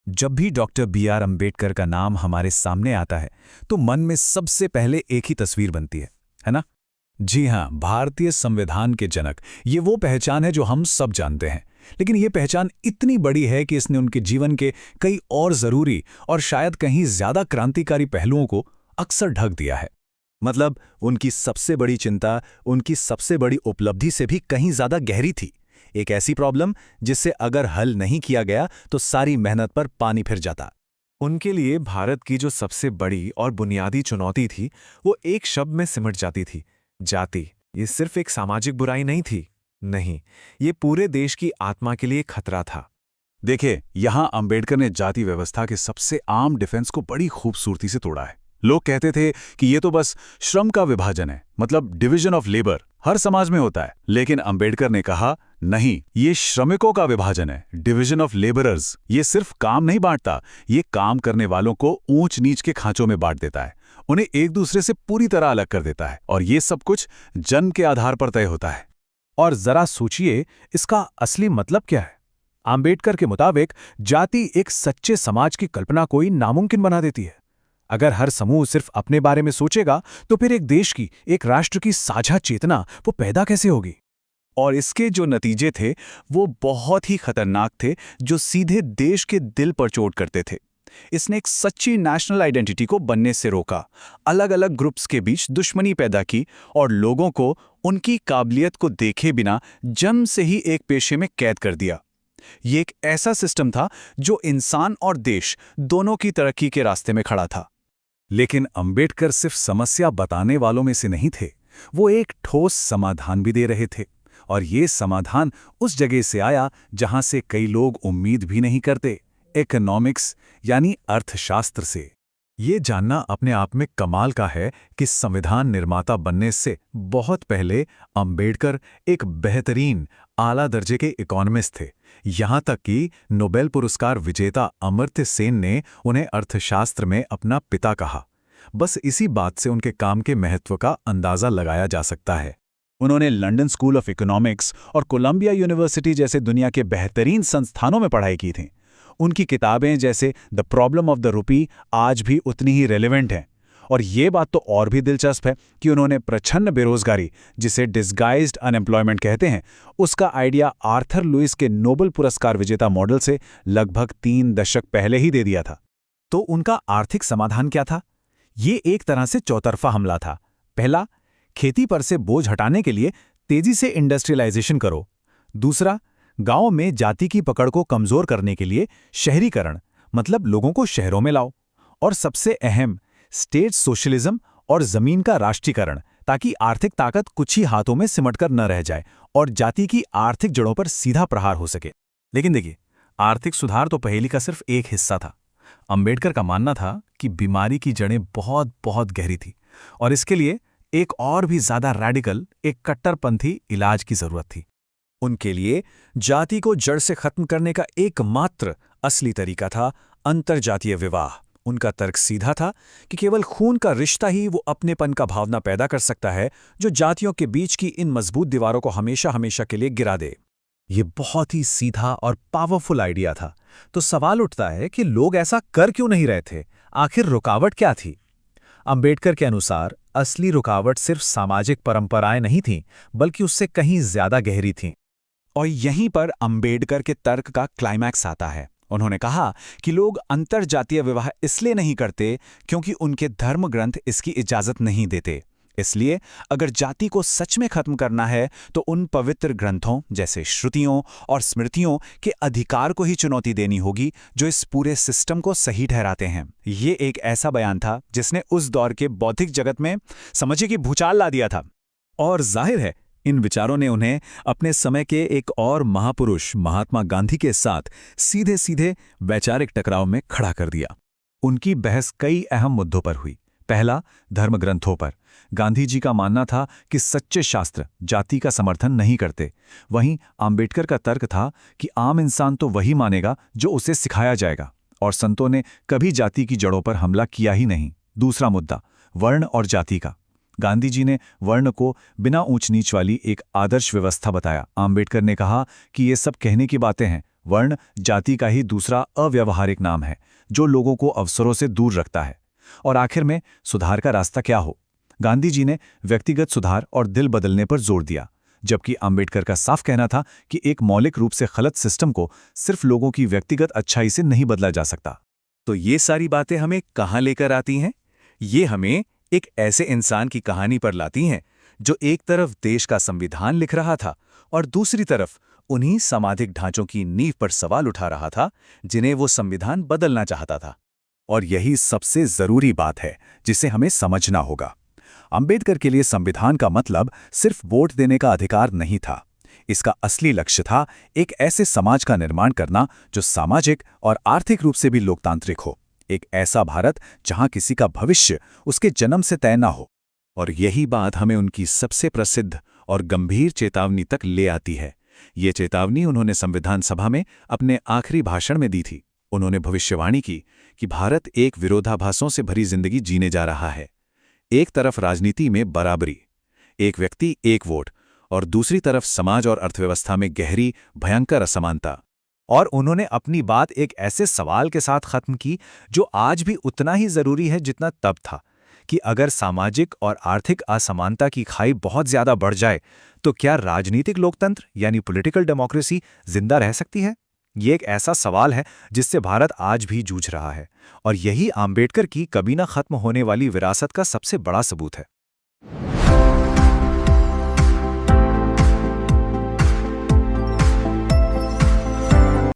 जब भी doctor B R. Ambedkar का नाम हमारे सामने आता है तो मन में सबसे पहले एक ही तस्वीर बनती है ना? जी हाँ, भारतीय संविधान के जनक। ये वो पहचान है जो हम सब जानते हैं। लेकिन ये पहचान इतनी बड़ी है कि इसने उनके जीवन के कई और जरूरी और शायद कहीं ज्यादा क्रांतिकारी पहलुओं को अक्सर ढक दिया है। मतलब उनकी सबसे बड़ी चिंता, उनकी सबसे बड़ी उपलब्धि से भी कहीं ज्यादा गहरी थी। एक ऐसी प्रॉब्लम जिससे अगर हल नहीं किया गया तो सारी मेहनत पर पानी फिर जाता। उनके लिए भारत की जो सबसे बड़ी और बुनियादी चुनौती थी वो एक शब्द में सिमट जाती थी, जाति। ये सिर्फ एक सामाजिक बुराई नहीं थी, नहीं, ये पूरे देश की आत्मा के लिए खतरा था। देखिए, यहां अंबेडकर ने जाति व्यवस्था के सबसे आम डिफेंस को बड़ी खूबसूरती से तोड़ा है। लोग कहते थे कि ये तो बस श्रम का विभाजन है, मतलब डिवीजन ऑफ लेबर, हर समाज में होता है। लेकिन अंबेडकर ने कहा, नहीं, ये श्रमिकों का विभाजन है, डिवीजन ऑफ लेबरर्स। ये सिर्फ काम नहीं बांटता, ये काम करने वालों को ऊंच नीच के खांचों में बांट देता है, उन्हें एक दूसरे से पूरी तरह अलग कर देता है। और ये सब कुछ जन्म के आधार पर तय होता है। और जरा सोचिए, इसका असली मतलब क्या है? अंबेडकर के मुताबिक जाति एक सच्चे समाज की कल्पना को ही नामुमकिन बना देती है। अगर हर समूह सिर्फ अपने बारे में सोचेगा तो फिर एक देश की, एक राष्ट्र की साझा चेतना वो पैदा कैसे होगी? और इसके जो नतीजे थे वो बहुत ही खतरनाक थे, जो सीधे देश के दिल पर चोट करते थे। इसने एक सच्ची नेशनल आइडेंटिटी को बनने से रोका, अलग अलग ग्रुप्स के बीच दुश्मनी पैदा की और लोगों को उनकी काबिलियत को देखे बिना जन्म से ही एक पेशे में कैद कर दिया। ये एक ऐसा सिस्टम था जो इंसान और देश दोनों की तरक्की के रास्ते में खड़ा था। लेकिन अंबेडकर सिर्फ समस्या बताने वालों में से नहीं थे, वो एक ठोस समाधान भी दे रहे थे। और ये समाधान उस जगह से आया जहां से कई लोग उम्मीद भी नहीं करते, इकोनॉमिक्स यानी अर्थशास्त्र से। ये जानना अपने आप में कमाल का है कि संविधान निर्माता बनने से बहुत पहले अंबेडकर एक बेहतरीन आला दर्जे के इकोनॉमिस्ट थे। यहां तक कि नोबेल पुरस्कार विजेता अमर्त्य सेन ने उन्हें अर्थशास्त्र में अपना पिता कहा। बस इसी बात से उनके काम के महत्व का अंदाजा लगाया जा सकता है। उन्होंने लंदन स्कूल ऑफ इकोनॉमिक्स और कोलंबिया यूनिवर्सिटी जैसे दुनिया के बेहतरीन संस्थानों में पढ़ाई की थी। उनकी किताबें जैसे the problem of the rupee आज भी उतनी ही रेलेवेंट हैं। और ये बात तो और भी दिलचस्प है कि उन्होंने प्रच्छन्न बेरोजगारी, जिसे डिस्गाइज्ड अनएम्प्लॉयमेंट कहते हैं, उसका आइडिया आर्थर लुइस के नोबेल पुरस्कार विजेता मॉडल से लगभग 3 दशक पहले ही दे दिया था। तो उनका आर्थिक समाधान क्या था? ये एक तरह से चौतरफा हमला था। पहला, खेती पर से बोझ हटाने के लिए तेजी से इंडस्ट्रियलाइजेशन करो। दूसरा, गांव में जाति की पकड़ को कमजोर करने के लिए शहरीकरण, मतलब लोगों को शहरों में लाओ। और सबसे अहम, स्टेट सोशलिज्म और जमीन का राष्ट्रीयकरण, ताकि आर्थिक ताकत कुछ ही हाथों में सिमटकर न रह जाए और जाति की आर्थिक जड़ों पर सीधा प्रहार हो सके। लेकिन देखिए, आर्थिक सुधार तो पहेली का सिर्फ एक हिस्सा था। अंबेडकर का मानना था कि बीमारी की जड़ें बहुत बहुत गहरी थी और इसके लिए एक और भी ज्यादा रैडिकल, एक कट्टरपंथी इलाज की जरूरत थी। उनके लिए जाति को जड़ से खत्म करने का एकमात्र असली तरीका था अंतरजातीय विवाह। उनका तर्क सीधा था कि केवल खून का रिश्ता ही वो अपनेपन का भावना पैदा कर सकता है जो जातियों के बीच की इन मजबूत दीवारों को हमेशा हमेशा के लिए गिरा दे। ये बहुत ही सीधा और पावरफुल आइडिया था। तो सवाल उठता है कि लोग ऐसा कर क्यों नहीं रहे थे? आखिर रुकावट क्या थी? अंबेडकर के अनुसार असली रुकावट सिर्फ सामाजिक परंपराएं नहीं थीं, बल्कि उससे कहीं ज्यादा गहरी थीं। और यहीं पर अंबेडकर के तर्क का क्लाइमैक्स आता है। उन्होंने कहा कि लोग अंतरजातीय विवाह इसलिए नहीं करते क्योंकि उनके धर्म ग्रंथ इसकी इजाजत नहीं देते। इसलिए अगर जाति को सच में खत्म करना है तो उन पवित्र ग्रंथों जैसे श्रुतियों और स्मृतियों के अधिकार को ही चुनौती देनी होगी जो इस पूरे सिस्टम को सही ठहराते हैं। ये एक ऐसा बयान था जिसने उस दौर के बौद्धिक जगत में समझिए कि भूचाल ला दिया था। और जाहिर है, इन विचारों ने उन्हें अपने समय के एक और महापुरुष महात्मा गांधी के साथ सीधे सीधे वैचारिक टकराव में खड़ा कर दिया। उनकी बहस कई अहम मुद्दों पर हुई। पहला, धर्म ग्रंथों पर। गांधी जी का मानना था कि सच्चे शास्त्र जाति का समर्थन नहीं करते। वहीं अंबेडकर का तर्क था कि आम इंसान तो वही मानेगा जो उसे सिखाया जाएगा, और संतों ने कभी जाति की जड़ों पर हमला किया ही नहीं। दूसरा मुद्दा, वर्ण और जाति का। गांधी जी ने वर्ण को बिना ऊंच नीच वाली एक आदर्श व्यवस्था बताया। अंबेडकर ने कहा कि ये सब कहने की बातें हैं, वर्ण जाति का ही दूसरा अव्यावहारिक नाम है जो लोगों को अवसरों से दूर रखता है। और आखिर में सुधार का रास्ता क्या हो? गांधी जी ने व्यक्तिगत सुधार और दिल बदलने पर जोर दिया, जबकि अंबेडकर का साफ कहना था कि एक मौलिक रूप से गलत सिस्टम को सिर्फ लोगों की व्यक्तिगत अच्छाई से नहीं बदला जा सकता। तो ये सारी बातें हमें कहाँ लेकर आती हैं? ये हमें एक ऐसे इंसान की कहानी पर लाती हैं जो एक तरफ देश का संविधान लिख रहा था और दूसरी तरफ उन्हीं सामाजिक ढांचों की नींव पर सवाल उठा रहा था जिन्हें वो संविधान बदलना चाहता था। और यही सबसे जरूरी बात है जिसे हमें समझना होगा। अंबेडकर के लिए संविधान का मतलब सिर्फ वोट देने का अधिकार नहीं था। इसका असली लक्ष्य था एक ऐसे समाज का निर्माण करना जो सामाजिक और आर्थिक रूप से भी लोकतांत्रिक हो, एक ऐसा भारत जहां किसी का भविष्य उसके जन्म से तय न हो। और यही बात हमें उनकी सबसे प्रसिद्ध और गंभीर चेतावनी तक ले आती है। ये चेतावनी उन्होंने संविधान सभा में अपने आखिरी भाषण में दी थी। उन्होंने भविष्यवाणी की कि भारत एक विरोधाभासों से भरी जिंदगी जीने जा रहा है। एक तरफ राजनीति में बराबरी, एक व्यक्ति एक वोट, और दूसरी तरफ समाज और अर्थव्यवस्था में गहरी भयंकर असमानता। और उन्होंने अपनी बात एक ऐसे सवाल के साथ खत्म की जो आज भी उतना ही जरूरी है जितना तब था, कि अगर सामाजिक और आर्थिक असमानता की खाई बहुत ज्यादा बढ़ जाए तो क्या राजनीतिक लोकतंत्र यानी पॉलिटिकल डेमोक्रेसी जिंदा रह सकती है? ये एक ऐसा सवाल है जिससे भारत आज भी जूझ रहा है, और यही आम्बेडकर की कभी ना खत्म होने वाली विरासत का सबसे बड़ा सबूत है।